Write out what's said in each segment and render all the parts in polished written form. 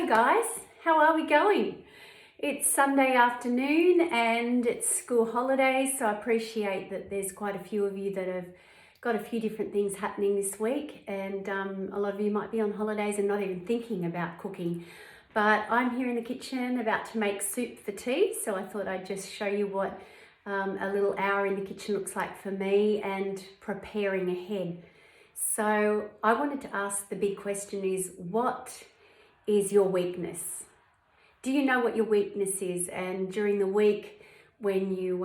guys, how are we going? It's Sunday afternoon and it's school holidays, so I appreciate that there's quite a few of you that have got a few different things happening this week, and a lot of you might be on holidays and not even thinking about cooking. But I'm here in the kitchen about to make soup for tea, so I thought I'd just show you what a little hour in the kitchen looks like for me and preparing ahead. So I wanted to ask, the big question is, what is your weakness? Do you know what your weakness is? And during the week when you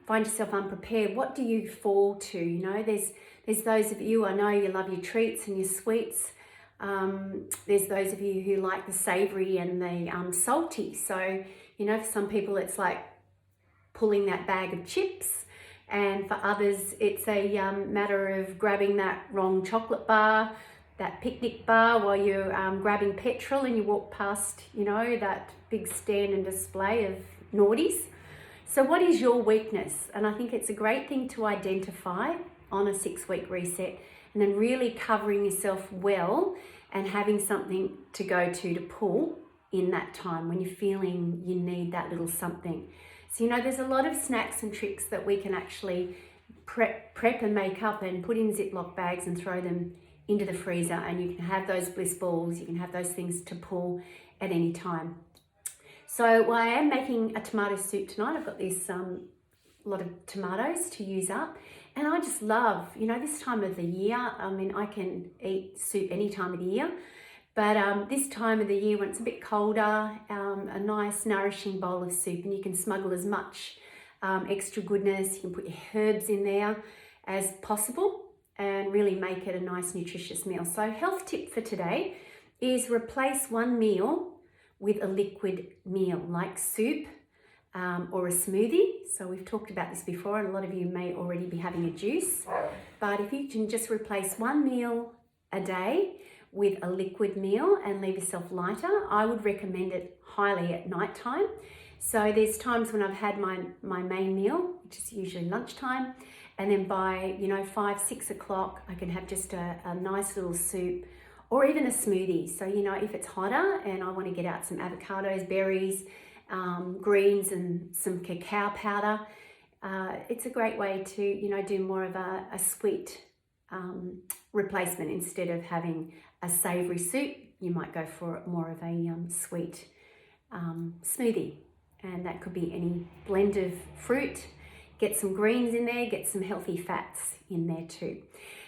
find yourself unprepared, what do you fall to? You know, there's those of you, I know you love your treats and your sweets. There's those of you who like the savoury and the salty. So, you know, for some people it's like pulling that bag of chips. And for others, it's a matter of grabbing that wrong chocolate bar, that picnic bar, while you're grabbing petrol and you walk past, you know, that big stand and display of naughties. So what is your weakness? And I think it's a great thing to identify on a 6-week reset, and then really covering yourself well and having something to go to pull in that time when you're feeling you need that little something. So, you know, there's a lot of snacks and tricks that we can actually prep and make up and put in Ziploc bags and throw them into the freezer, and you can have those bliss balls, you can have those things to pull at any time. So I am making a tomato soup tonight. I've got this lot of tomatoes to use up, and I just love, you know, this time of the year. I mean, I can eat soup any time of the year, but this time of the year when it's a bit colder, a nice nourishing bowl of soup, and you can smuggle as much extra goodness, you can put your herbs in there as possible and really make it a nice nutritious meal. So health tip for today is replace one meal with a liquid meal like soup or a smoothie. So we've talked about this before, and a lot of you may already be having a juice, but if you can just replace one meal a day with a liquid meal and leave yourself lighter, I would recommend it highly at night time. So there's times when I've had my main meal, which is usually lunchtime, and then by, you know, 5-6 o'clock, I can have just a nice little soup or even a smoothie. So, you know, if it's hotter and I want to get out some avocados, berries, greens and some cacao powder, it's a great way to, you know, do more of a sweet replacement. Instead of having a savoury soup, you might go for more of a sweet smoothie. And that could be any blend of fruit. Get some greens in there, get some healthy fats in there too.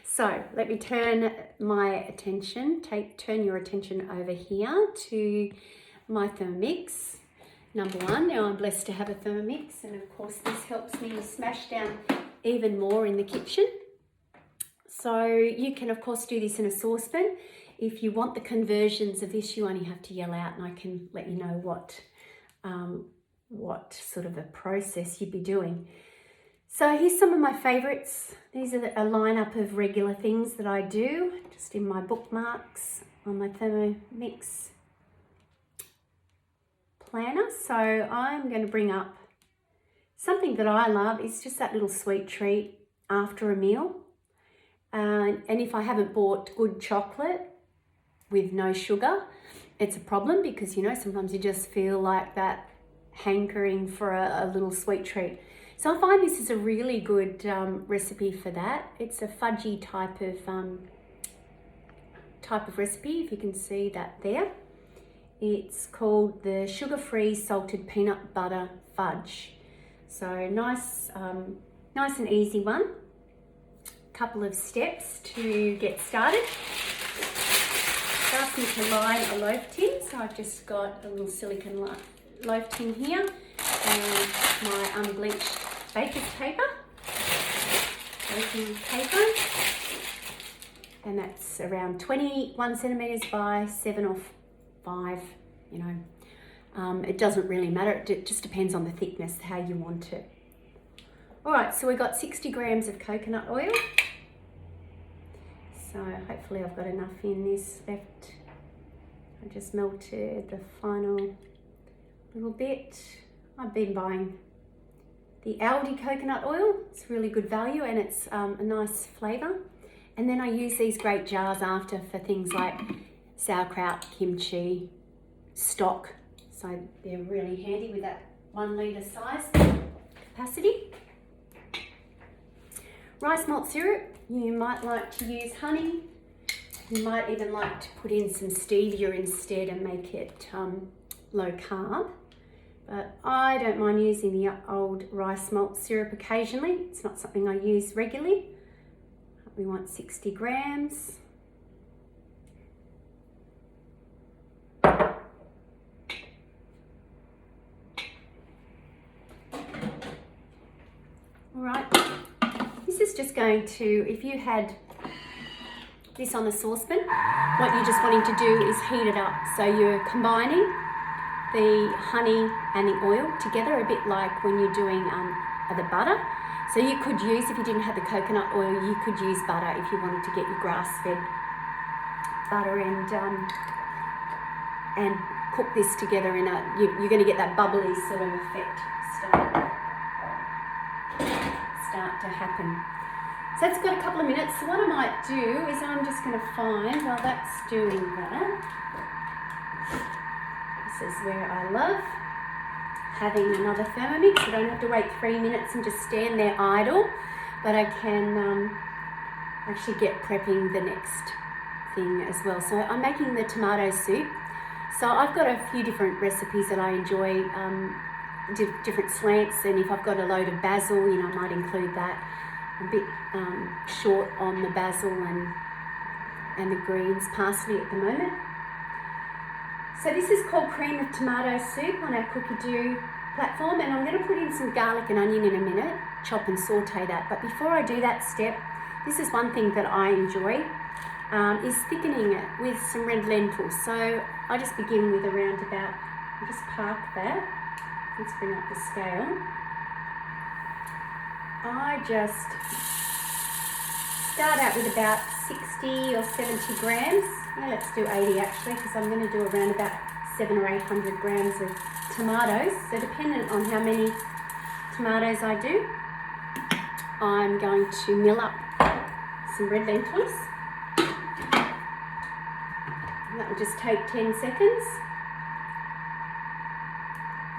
So let me turn your attention over here to my Thermomix. Number one, now I'm blessed to have a Thermomix, and of course this helps me smash down even more in the kitchen. So you can of course do this in a saucepan. If you want the conversions of this, you only have to yell out and I can let you know what sort of a process you'd be doing. So here's some of my favorites. These are a lineup of regular things that I do, just in my bookmarks on my Thermomix planner. So I'm going to bring up something that I love. It's just that little sweet treat after a meal. And if I haven't bought good chocolate with no sugar, it's a problem, because, you know, sometimes you just feel like that hankering for a little sweet treat. So I find this is a really good recipe for that. It's a fudgy type of recipe, if you can see that there. It's called the sugar-free salted peanut butter fudge. So nice and easy one. Couple of steps to get started. Ask me to line a loaf tin. So I've just got a little silicone loaf tin here and my unbleached baker's paper, baking paper, and that's around 21 centimeters by 7 or 5, you know. It doesn't really matter, it just depends on the thickness, how you want it. All right, so we've got 60 grams of coconut oil. So hopefully I've got enough in this left. I just melted the final little bit. I've been buying the Aldi coconut oil. It's really good value and it's a nice flavour. And then I use these great jars after for things like sauerkraut, kimchi, stock. So they're really handy with that 1 litre size capacity. Rice malt syrup, you might like to use honey. You might even like to put in some stevia instead and make it low carb. But I don't mind using the old rice malt syrup occasionally. It's not something I use regularly. We want 60 grams. Alright, this is just going to, if you had this on a saucepan, what you're just wanting to do is heat it up. So you're combining the honey and the oil together, a bit like when you're doing the butter. So you could use, if you didn't have the coconut oil, you could use butter if you wanted to get your grass-fed butter and cook this together in a, you're going to get that bubbly sort of effect start to happen. So it's got a couple of minutes. So what I might do is I'm just going to find, while that's doing that, this is where I love having another Thermomix. I don't have to wait 3 minutes and just stand there idle, but I can actually get prepping the next thing as well. So I'm making the tomato soup. So I've got a few different recipes that I enjoy, different slants, and if I've got a load of basil, you know, I might include that. I'm a bit short on the basil and the greens, parsley at the moment. So this is called cream of tomato soup on our cookie dough platform, and I'm going to put in some garlic and onion in a minute, chop and saute that. But before I do that step, this is one thing that I enjoy, is thickening it with some red lentils. So I just begin with around about, I'll just park that, let's bring up the scale. I just start out with about 60 or 70 grams. Yeah, let's do 80 actually, because I'm going to do around about 700 or 800 grams of tomatoes. So dependent on how many tomatoes I do, I'm going to mill up some red lentils. And that will just take 10 seconds.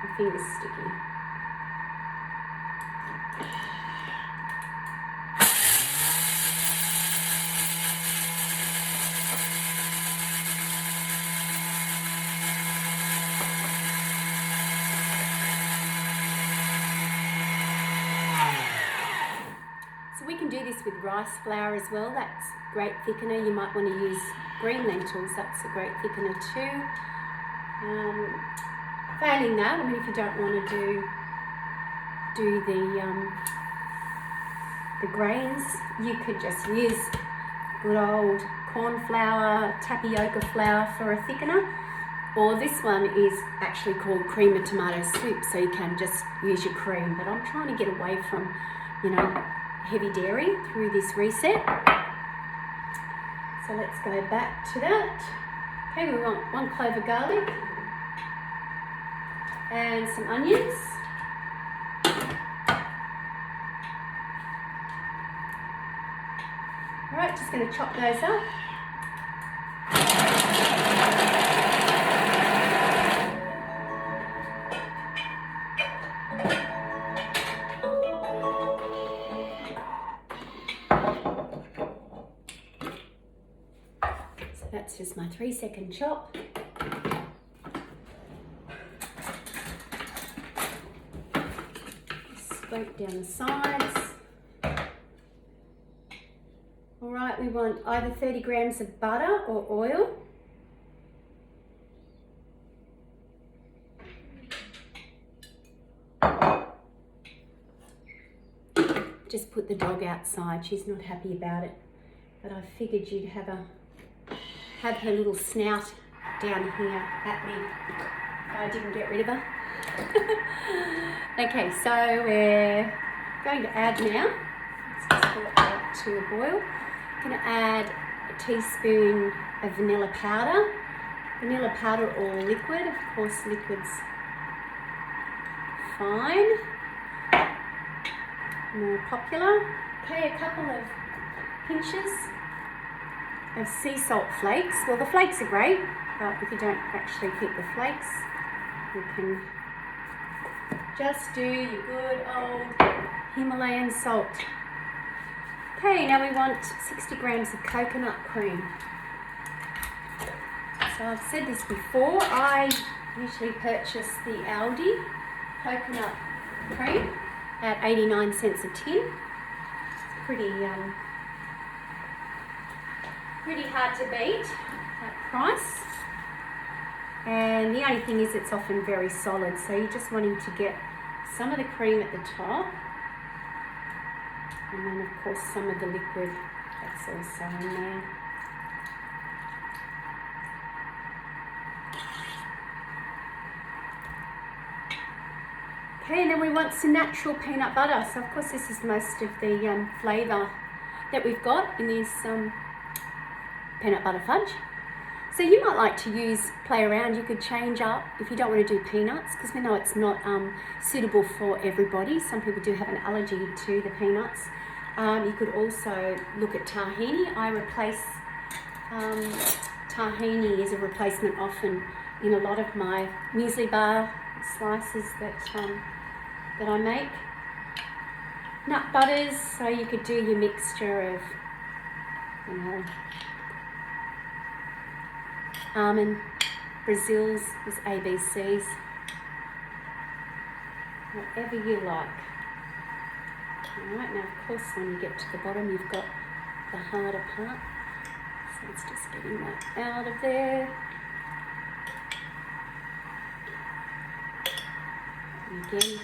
My finger's sticky. We can do this with rice flour as well. That's great thickener. You might want to use green lentils. That's a great thickener too. Failing that, I mean, if you don't want to do the grains, you could just use good old corn flour, tapioca flour for a thickener. Or this one is actually called cream of tomato soup, so you can just use your cream. But I'm trying to get away from, you know, heavy dairy through this reset. So let's go back to that. Okay, we want 1 clove of garlic and some onions. All right, just going to chop those up. That's just my 3-second chop. Scrape down the sides. All right, we want either 30 grams of butter or oil. Just put the dog outside. She's not happy about it, but I figured you'd have her little snout down here at me if I didn't get rid of her. Okay, so we're going to add now, let's just put it back to a boil. I'm going to add a teaspoon of vanilla powder. Vanilla powder or liquid, of course liquid's fine, more popular. Okay, a couple of pinches of sea salt flakes. Well, the flakes are great. but if you don't actually keep the flakes, you can just do your good old Himalayan salt. Okay, now we want 60 grams of coconut cream. So I've said this before, I usually purchase the Aldi coconut cream at 89 cents a tin. It's pretty hard to beat that price. And the only thing is it's often very solid, so you're just wanting to get some of the cream at the top, and then of course some of the liquid that's also in there. Okay, and then we want some natural peanut butter. So of course this is most of the flavour that we've got in this peanut butter fudge. So you might like to play around. You could change up if you don't want to do peanuts, because we know it's not suitable for everybody. Some people do have an allergy to the peanuts. You could also look at tahini. I replace tahini as a replacement often in a lot of my muesli bar slices that I make. Nut butters, so you could do your mixture of, you know, almond, Brazils, there's ABCs, whatever you like. Alright, now of course when you get to the bottom you've got the harder part, so it's just getting that out of there. And again,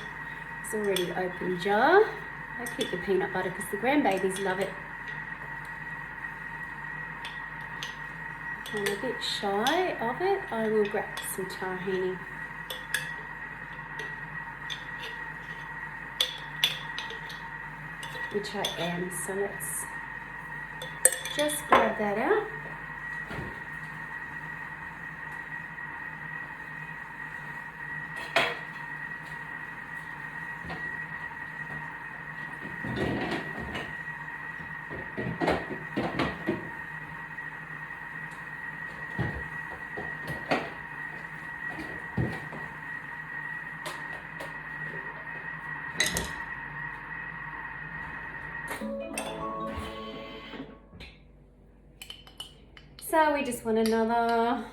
it's already open jar. I keep the peanut butter because the grandbabies love it. I'm a bit shy of it. I will grab some tahini. Which I am, so let's just grab that out. So we just want another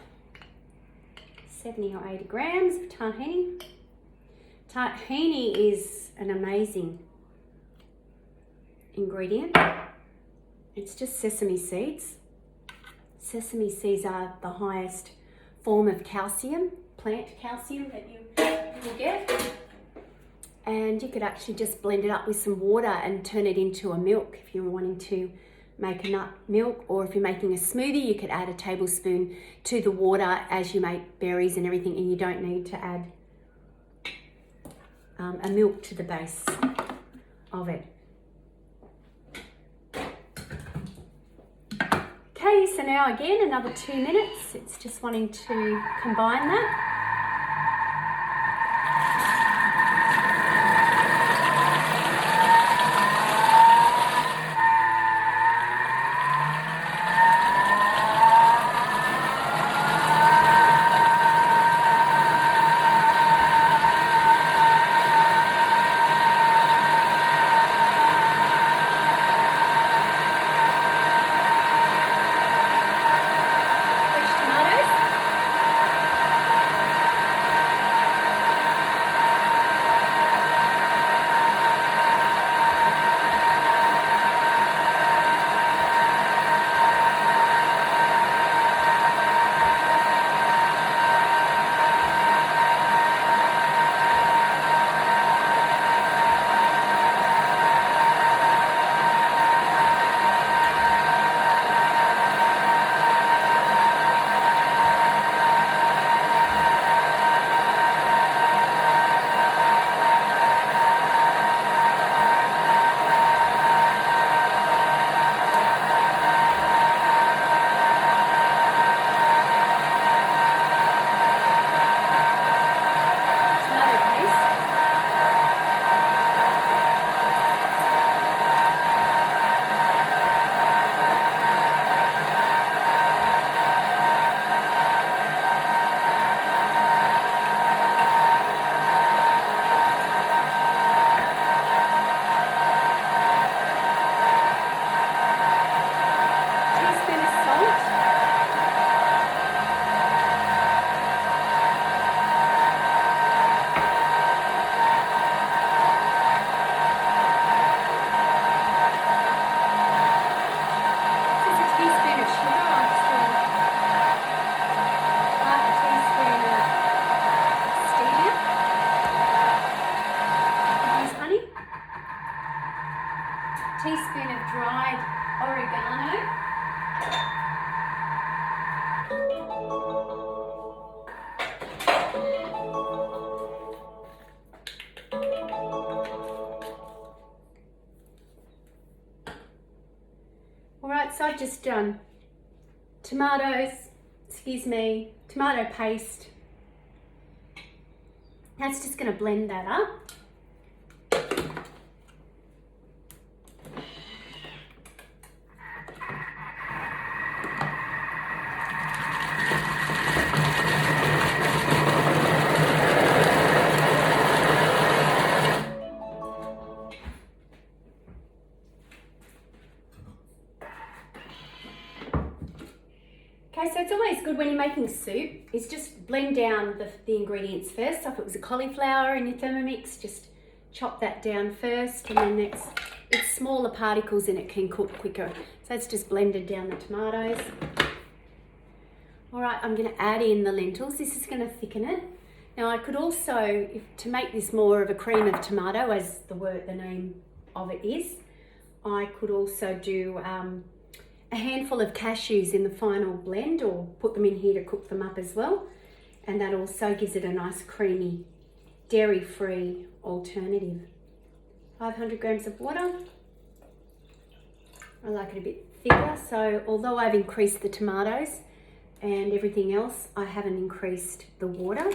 70 or 80 grams of tahini. Tahini is an amazing ingredient. It's just sesame seeds. Sesame seeds are the highest form of calcium, plant calcium that you get. And you could actually just blend it up with some water and turn it into a milk if you're wanting to make a nut milk, or if you're making a smoothie, you could add a tablespoon to the water as you make berries and everything, and you don't need to add a milk to the base of it. Okay, so now again, another 2 minutes. It's just wanting to combine that. I've just done tomato paste. That's just going to blend that up. Okay, so it's always good when you're making soup is just blend down the ingredients first. So if it was a cauliflower in your Thermomix, just chop that down first, and then it's smaller particles and it can cook quicker. So it's just blended down the tomatoes. All right, I'm going to add in the lentils. This is going to thicken it. Now I could also, to make this more of a cream of tomato, as the name of it is, I could also do a handful of cashews in the final blend, or put them in here to cook them up as well. And that also gives it a nice creamy, dairy-free alternative. 500 grams of water. I like it a bit thicker, so although I've increased the tomatoes and everything else, I haven't increased the water.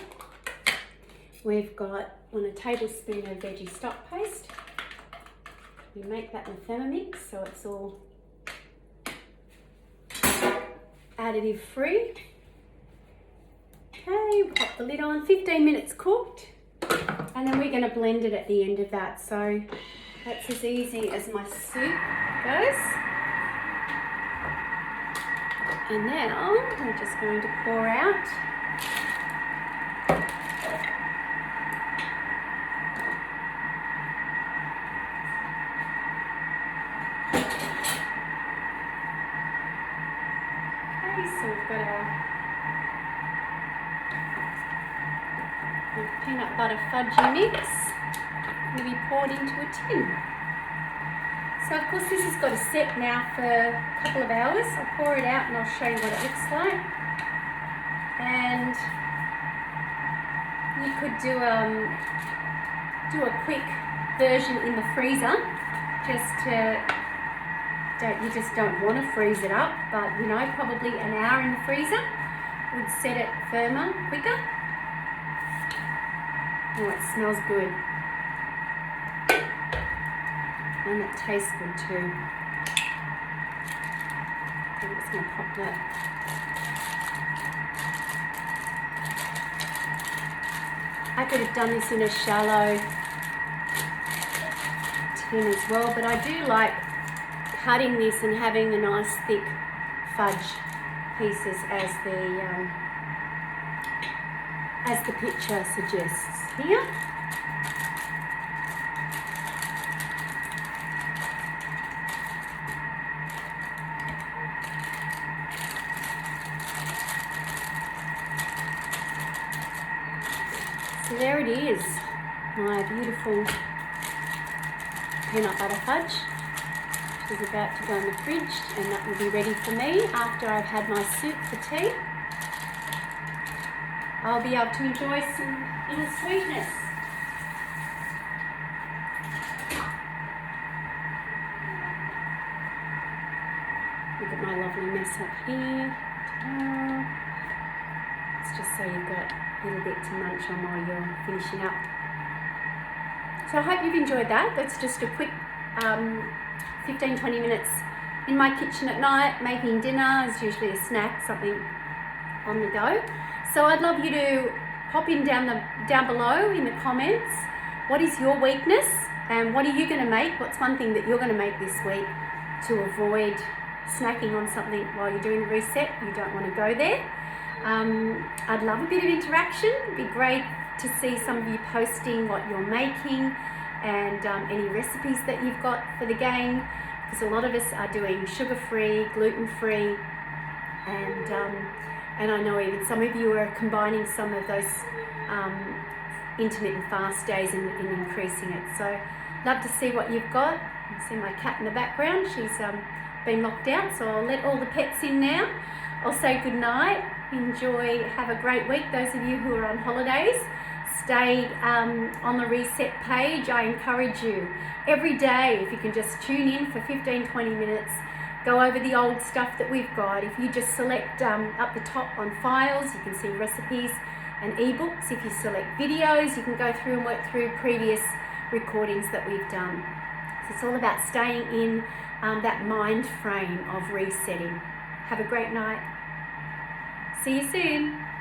We've got 1 tablespoon of veggie stock paste. We make that in the Thermomix, so it's all additive free. Okay, pop the lid on, 15 minutes cooked, and then we're going to blend it at the end of that. So that's as easy as my soup goes. And now we're just going to pour out. So we've got our peanut butter fudgy mix going to be poured into a tin. So of course this has got to set now for a couple of hours. I'll pour it out and I'll show you what it looks like. And you could do a quick version in the freezer, you just don't want to freeze it up, but you know, probably an hour in the freezer would set it firmer quicker. Oh, it smells good. And it tastes good too. I'm just going to pop that. I could have done this in a shallow tin as well, but I do like cutting this and having the nice thick fudge pieces as the picture suggests here. So there it is, my beautiful peanut butter fudge. Is about to go in the fridge, and that will be ready for me after I've had my soup for tea. I'll be able to enjoy some little sweetness. Look at my lovely mess up here. It's just so you've got a little bit to munch on while you're finishing up. So I hope you've enjoyed that. That's just a quick 15-20 minutes in my kitchen at night making dinner. It's usually a snack, something on the go. So I'd love you to pop in down below in the comments, what is your weakness and what are you going to make? What's one thing that you're going to make this week to avoid snacking on something while you're doing the reset? You don't want to go there. I'd love a bit of interaction. It'd be great to see some of you posting what you're making and any recipes that you've got for the gang, because a lot of us are doing sugar-free, gluten-free, and I know even some of you are combining some of those intermittent fast days and increasing it. So love to see what you've got. You can see my cat in the background. She's been locked out, so I'll let all the pets in now. I'll say good night. Enjoy, have a great week. Those of you who are on holidays, stay on the reset page. I encourage you every day, if you can just tune in for 15-20 minutes go over the old stuff that we've got. If you just select up the top on files, you can see recipes and ebooks. If you select videos, you can go through and work through previous recordings that we've done. So it's all about staying in that mind frame of resetting. Have a great night. See you soon.